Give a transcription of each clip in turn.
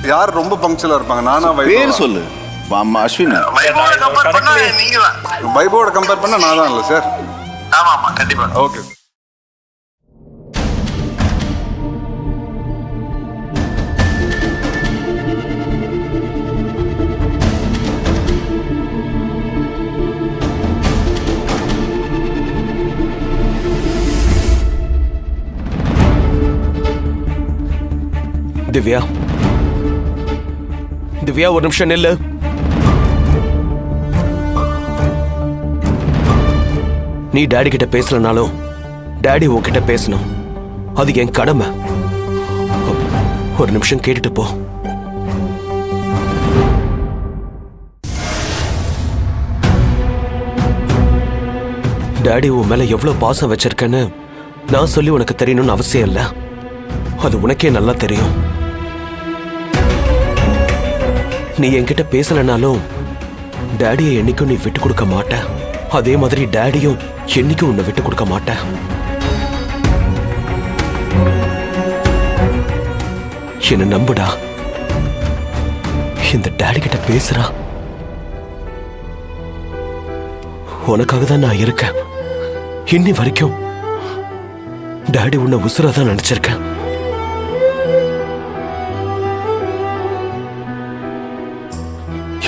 யார் ரொம்ப பங்க்சுவலா இருப்பாங்க? நானா பேர் சொல்லு. அம்மா அஸ்வினா. வைபோட கம்பேர் பண்ண நான் தான் இல்லை சார். ஆமா ஆமா கண்டிப்பா. ஓகே. திவ்யா, திவ்யா ஒரு நிமிஷம் நில்லு. நீ டாடி கிட்ட பேசலனாலும் டாடி உன்கிட்ட பேசணும். அது என் கடமை. ஒரு நிமிஷம் கேட்டுட்டு போ. டாடி உன் மேல எவ்வளவு பாசம் வச்சிருக்கேன்னு நான் சொல்லி உனக்கு தெரியணும்னு அவசியம் இல்லை. அது உனக்கே நல்லா தெரியும். நீ என்கிட்ட பேசலனாலும் டாடியை என்னைக்கும் நீ விட்டு கொடுக்க மாட்ட. அதே மாதிரி டாடியும் என்னைக்கும் உன்னை விட்டு கொடுக்க மாட்ட. என்ன நம்புடா. இந்த டாடி கிட்ட பேசுறா. உனக்காக தான் நான் இருக்கேன். இன்னி வரைக்கும் டாடி உன்னை உசுரா தான் நினைச்சிருக்கேன்.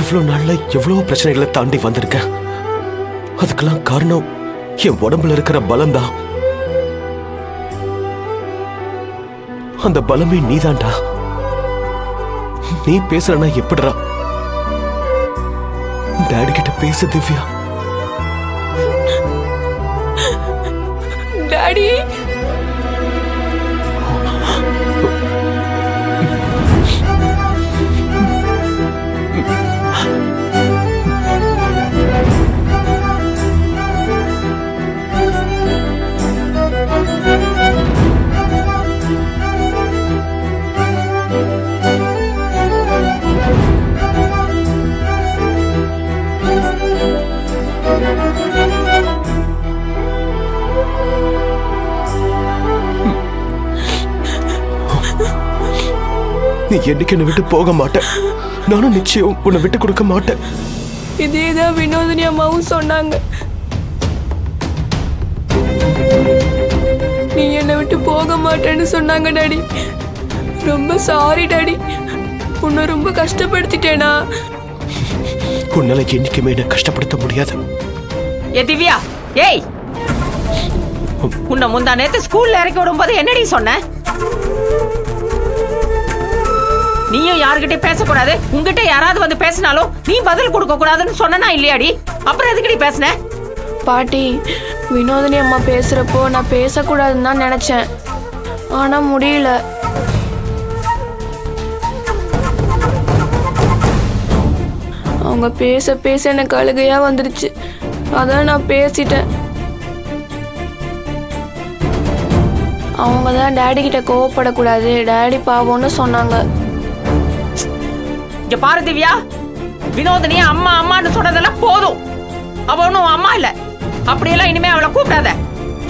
இவ்வளவு நாள்ல எவ்வளவு பிரச்சனைகளை தாண்டி வந்திருக்கேன். அதுக்கெல்லாம் காரணம் என் உடம்புல இருக்கிற பலம் தான். அந்த பலமே நீதான்டா. நீ பேசலன்னா எப்படிடா? டாடி கிட்ட பேச திவ்யா. டாடி நீ என்னைக்கு என்னை விட்டு போக மாட்டேன். நானும் நிச்சயம் உன்னை விட்டு கொடுக்க மாட்டேன். இதேதான் வினோதினி அம்மாவும் சொன்னாங்க. நீ என்னை விட்டு போக மாட்டேன்னு சொன்னாங்க டாடி. ரொம்ப சாரி டாடி. உன்னை ரொம்ப கஷ்டப்படுத்திட்டேனா? உன்னால என்னைக்குமே என்ன கஷ்டப்படுத்த முடியாது. ஏ திவ்யா, ஏய், உன்னை முந்தா நேத்து ஸ்கூல்ல இறக்கி விடும்போது என்னடி சொன்ன? நீயும் யாருகிட்டயும் பேசக்கூடாது, உங்ககிட்ட யாராவது வந்து பேசினாலும் நீ பதில் கொடுக்க கூடாதுன்னு சொன்னா இல்லையாடி? அப்புறம் எதுக்கடி பேசின? பாட்டி, வினோதினி அம்மா பேசுறப்போ நான் பேசக்கூடாதுன்னு தான் நினைச்சேன். ஆனா முடியல. அவங்க பேச பேச எனக்கு அழுகையா வந்துருச்சு. அதான் நான் பேசிட்டேன். அவங்க தான் டாடி கிட்ட கோவப்படக்கூடாது, டாடி பாவம்னு சொன்னாங்க. இங்க பாரு திவ்யா, வினோதினி அம்மா அம்மான்னு சொன்னதெல்லாம் போதும். அவ ஒன்னும் அம்மா இல்ல. அப்படியெல்லாம் இனிமே அவளை கூப்பிடாத.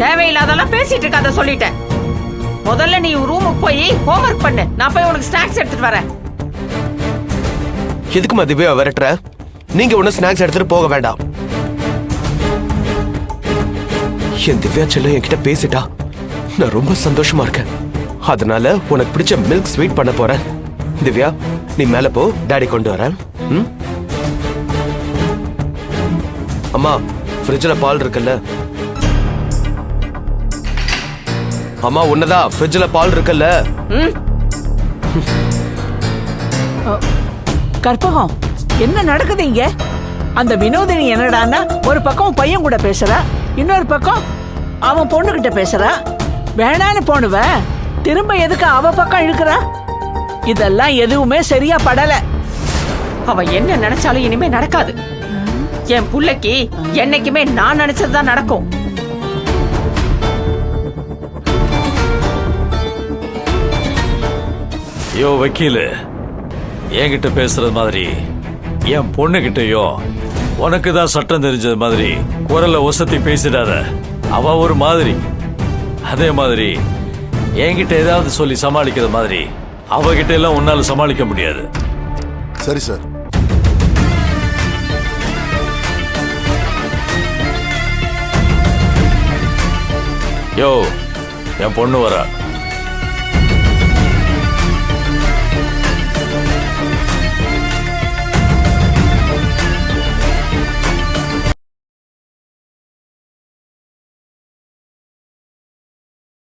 தேவையில்லாதெல்லாம் பேசிட்டு இருக்காத சொல்லிட்டேன். முதல்ல நீ ரூமுக்கு போய் ஹோம்ஒர்க் பண்ணு. நான் போய் உனக்கு ஸ்நாக்ஸ் எடுத்துட்டு வரேன். எதுக்குமா திவ்யா விரட்டுற? நீங்க ஒன்னும் ஸ்நாக்ஸ் எடுத்துட்டு போக வேண்டாம். என் திவ்யா செல்ல என்கிட்ட பேசிட்டா. நான் ரொம்ப சந்தோஷமா இருக்கேன். அதனால உனக்கு பிடிச்ச மில்க் ஸ்வீட் பண்ண போறேன். திவ்யா, நீ மேல போ, டாடி கொண்டு வரேன். அம்மா, ஃப்ரிட்ஜ்ல பால் இருக்குல்ல? அம்மா உன்னதான், ஃப்ரிட்ஜ்ல பால் இருக்குல்ல? கற்பகம், என்ன நடக்குது இங்க? அந்த வினோதினி என்னடான்னா ஒரு பக்கம் பையன் கூட பேசுறா, இன்னொரு பக்கம் அவன் பொண்ணுகிட்ட பேசுறா. வேணான்னு போனுவ திரும்ப எதுக்கு அவ பக்கம் இழுக்கிறா? இதெல்லாம் எதுவுமே சரியா படல. அவ என்ன நினைச்சாலும் இனிமே நடக்காது. என் புள்ளைக்கு என்னைக்குமே நான் நினைச்சதுதான் நடக்கும். யோ வக்கீலு, என்கிட்ட பேசுறது மாதிரி என் பொண்ணுகிட்டயோ உனக்கு தான் சட்டம் தெரிஞ்சது மாதிரி குரலை ஒசத்தி பேசிடாத. அவ ஒரு மாதிரி, அதே மாதிரி என்கிட்ட ஏதாவது சொல்லி சமாளிக்கிற மாதிரி அவகிட்ட எல்லாம் உன்னால சமாளிக்க முடியாது. சரி சார். யோ, என் பொண்ணு வரா.